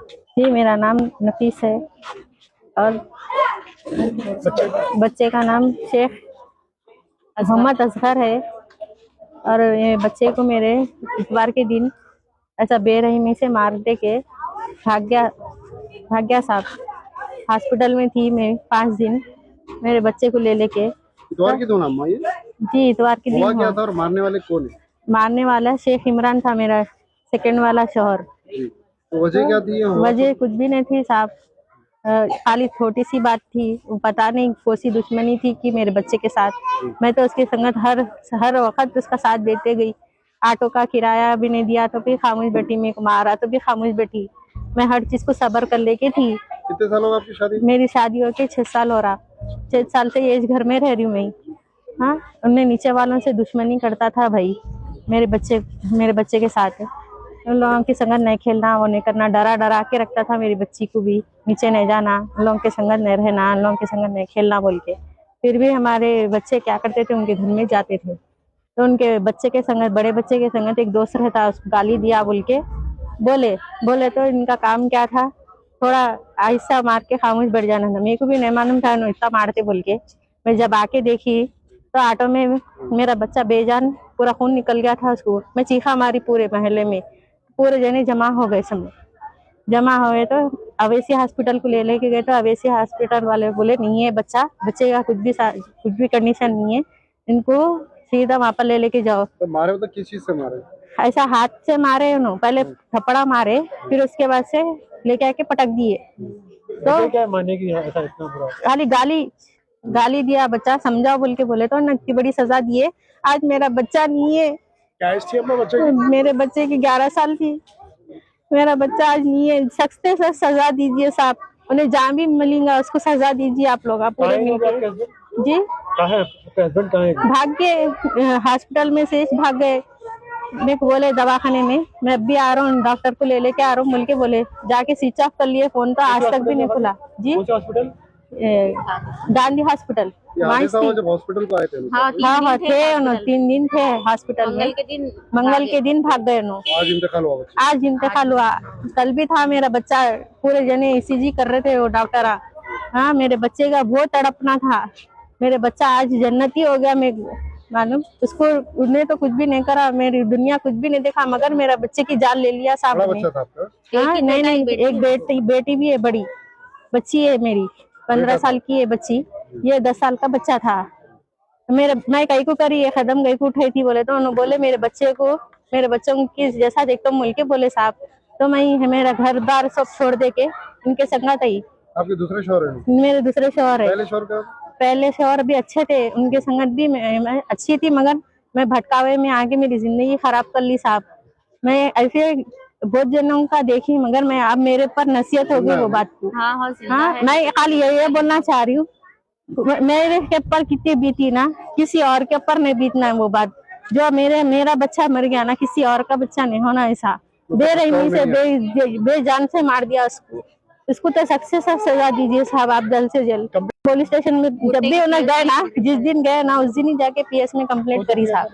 जी, मेरा नाम नफीस है और बच्चे का नाम शेख मोहम्मद असगर है। और ये बच्चे को मेरे इतवार के दिन ऐसा बेरहमी से मार दे के भाग गया साहब। हॉस्पिटल में थी मैं 5 दिन मेरे बच्चे को ले लेके। इतवार की दो नाम ये? जी, इतवार के दिन हुआ क्या था और मारने वाले कौन है? मारने वाला शेख इमरान था, मेरा सेकंड वाला शौहर। तो वजह क्या थी? वजह कुछ भी नहीं थी साहब, खाली छोटी सी बात थी। वो पता नहीं कौन सी दुश्मनी थी कि मेरे बच्चे के साथ। मैं तो उसकी संगत हर वक्त उसका साथ देते गई। ऑटो का किराया भी नहीं दिया तो भी खामोश बैठी, मेरे को मारा तो भी खामोश बैठी। मैं हर चीज को सब्र कर लेके थी। कितने साल हो आपकी शादी? मेरी शादी होके 6 साल हो रहा। 6 साल से ये घर में रह रही हूँ मैं। हाँ, उनने नीचे वालों से दुश्मनी करता था भाई मेरे बच्चे के साथ। उन लोगों की संगत नहीं खेलना, वो नहीं करना, डरा डरा के रखता था मेरी बच्ची को भी। नीचे नहीं जाना, उन लोगों के संगत नहीं रहना, उन लोगों के संगत नहीं खेलना बोल के। फिर भी हमारे बच्चे क्या करते थे, उनके घर में जाते थे तो उनके बच्चे के संगत, बड़े बच्चे के संगत एक दोस्त रहता, उसको गाली दिया बोल के बोले तो इनका काम क्या था, थोड़ा आहिस्ता मार के खामोश बैठ जाना था। मेरे को भी नहीं मालूम था इतना मारते बोल के। मैं जब आके देखी तो ऑटो में मेरा बच्चा बेजान पूरा खून निकल गया था उसको। मैं चीखा मारी पूरे मोहल्ले में, पूरे जने जमा हो गए। सब जमा हुए तो अवेसी हॉस्पिटल को ले लेके गए तो अवेसी हॉस्पिटल वाले बोले नहीं है बच्चे का कुछ भी कंडीशन नहीं है, इनको सीधा वहां पर ले लेके जाओ। तो मारे तो किस चीज से मारे? ऐसा हाथ से मारे उन्होंने, पहले थप्पड़ा मारे, फिर उसके बाद से लेके आके पटक दिए। तो क्या माने की ऐसा इतना बुरा? खाली गाली दिया, बच्चा समझाओ बोल के बोले तो न इतनी बड़ी सजा दिए। आज मेरा बच्चा नहीं है। क्या एज थी अपने बच्चे की? मेरे बच्चे की 11 साल थी। मेरा बच्चा आज नहीं है। सख्त से सख्त सजा दीजिए साहब, उन्हें जहाँ भी मिलेगा उसको सजा दीजिए आप लोग, आप पूरे मिलकर। जी, भाग गए हॉस्पिटल में से, भाग गए। मेरे को बोले दवाखाने में मैं अभी आ रहा हूँ, डॉक्टर को ले लेके आ रहा हूँ बोल के बोले। जाके स्विच ऑफ कर लिए फोन, तो आज तक भी नहीं खुला। जी, गांधी हॉस्पिटल जब हॉस्पिटल को आए थे? हाँ थे 3 दिन थे हॉस्पिटल में। मंगल के दिन भाग गए उन्होंने। आज इंतकाल हुआ। कल भी था मेरा बच्चा, पूरे जने ईसीजी कर रहे थे वो डॉक्टर। हाँ, मेरे बच्चे का बहुत तड़पना था। मेरे बच्चा आज जन्नती हो गया। मेरे को मालूम, उसको उसने तो कुछ भी नहीं करा, मेरी दुनिया कुछ भी नहीं देखा, मगर मेरा बच्चे की जान ले लिया साहब ने। हाँ, नहीं, एक बेटी भी है, बड़ी बच्ची है मेरी, 15 साल की है बच्ची। ये 10 साल का बच्चा था। मैं कहीं को करी, ये कदम कहीं को उठाई थी बोले तो उन्होंने बोले मेरे बच्चों की जैसा देखता हूँ बोल के बोले साहब। तो मैं मेरा घर बार सब छोड़ दे के उनके संगत आई। आपके दूसरे शौहर है? मेरे दूसरे शौहर है। पहले शौहर भी अच्छे थे, उनके संगत भी मैं अच्छी थी, मगर मैं भटकावे में आके मेरी जिंदगी खराब कर ली साहब। मैं ऐसे बहुत जनों का देखी, मगर मैं अब मेरे पर नसीहत हो गई वो बात की। हाँ, मैं खाली ये बोलना चाह रही हूँ, मेरे के ऊपर कितनी बीती ना, किसी और के ऊपर नहीं बीतना है वो बात। जो मेरा बच्चा मर गया ना, किसी और का बच्चा नहीं होना ऐसा। बेरहमी से बेजान से मार दिया उसको तो सख्त से सख्त सजा दीजिए साहब, आप जल्द से जल्द। पुलिस स्टेशन में जब भी उन्हें गए ना, जिस दिन गए ना उस दिन ही जाके पीएस में कंप्लेंट करी साहब।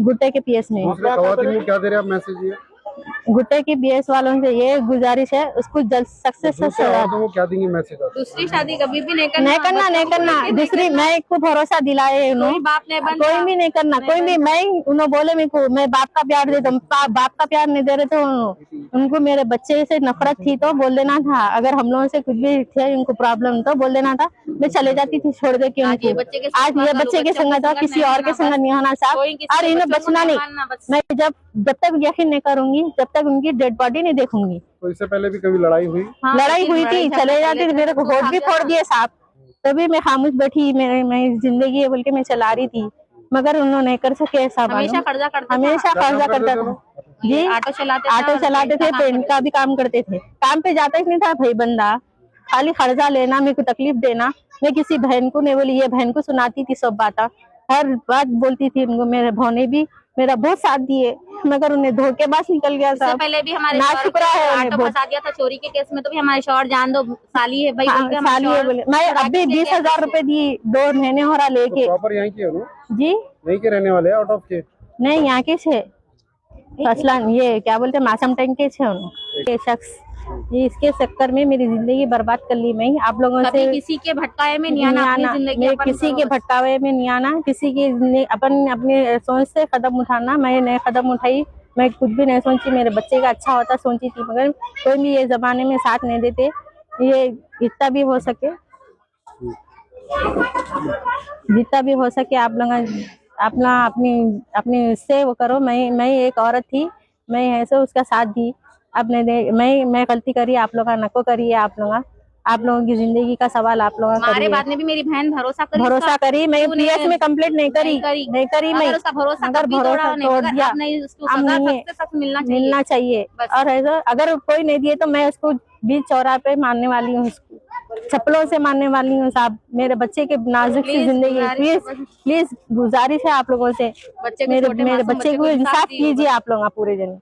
गुट्टे के पीएस में। क्या दे रहे आप मैसेज? ये गुट्टे की बीएस वालों से ये गुजारिश है, उसको जल्द सख्त से सख्त सजा। क्या देंगे मैसेज? दूसरी शादी कभी भी नहीं करना। दूसरी मैं को भरोसा दिलाए उन्होंने, कोई भी नहीं करना, कोई भी। मैं उन्होंने बोले मैं बाप का प्यार दे दूं, बाप का प्यार नहीं दे रहे थे उनको। मेरे बच्चे से नफरत थी तो बोल देना था, अगर हम लोगों से कुछ भी थे उनको प्रॉब्लम तो बोल देना था, मैं चले जाती थी छोड़ दे के उनको। आज ये बच्चे के संगत हो, किसी और के संगत नहीं होना साहब, और इन्हें बचना नहीं। मैं जब तक यकीन नहीं करूंगी जब तक उनकी डेड बॉडी नहीं देखूंगी। तो इससे पहले भी कभी लड़ाई हुई? लड़ाई हुई थी, चले जाते थे, मेरे को होठ भी फोड़ दिए साहब, तभी मैं खामोश बैठी। मैं जिंदगी है बोल के मैं चला रही थी, मगर उन्होंने नहीं कर सके ऐसा। हमेशा कर्जा करता था जी, ऑटो चलाते थे, पेन का भी काम करते थे। काम पे जाता ही नहीं था भाई बंदा, खाली कर्जा लेना, मेरे को तकलीफ देना। मैं किसी बहन को नहीं बोली, ये बहन को सुनाती थी सब बात, हर बात बोलती थी उनको। मेरे भौने भी मेरा बहुत साथ दिए, मगर उन्हें धोखेबाज निकल गया था। पहले भी हमारे नाशुक्रा है, ऑटो फंसा दिया था चोरी के केस में, तो भी हमारे शौहर जान दो साली है भाई बोल के साली है बोले। मैं अभी 20,000 रुपए दी, 2 महीने हो रहा लेके। प्रॉपर यहाँ की हो? जी, यहीं के रहने वाले, आउट ऑफ के नहीं, यहाँ के छे असलन, ये क्या बोलते मासम टैंक के छे। ये शख्स ये इसके चक्कर में मेरी जिंदगी बर्बाद कर ली मैं। आप लोगों कभी से किसी के भटकाए में नहीं आना, अपनी जिंदगी मैं अपन किसी करो के बस। भटकावे में नहीं आना, किसी की अपन अपने सोच से कदम उठाना। मैं नए कदम उठाई, मैं कुछ भी नहीं सोची, मेरे बच्चे का अच्छा होता सोची थी, मगर कोई भी ये जमाने में साथ नहीं देते। ये जितना भी हो सके, जितना भी हो सके आप लोग अपना अपनी अपनी इससे वो करो। मैं एक औरत थी, मैं ऐसे उसका साथ दी। अब मैं गलती करी, आप लोग नको करिए। आप लोगों की जिंदगी का सवाल आप लोग हमारे करिए। बाद में भी मेरी बहन भरोसा करी, मैं तूने पीएस में कंप्लेंट नहीं करी मैं, मगर उसका भरोसा मगर कभी भरोसा तोड़ा नहीं, तोड़ मगर दिया। अब नहीं, उसको अब सजा नहीं है, सख्त से सख्त मिलना चाहिए बस। और ऐसा अगर कोई नहीं दिए तो मैं उसको बीच चौराहे पे मारने वाली हूँ, चप्पलों से मारने वाली हूँ साहब। मेरे बच्चे के नाजुक सी जिंदगी, प्लीज गुजारिश है आप लोगों से, बच्चे को मेरे छोटे मेरे मासूम बच्चे को इंसाफ कीजिए आप लोग, पूरे जन।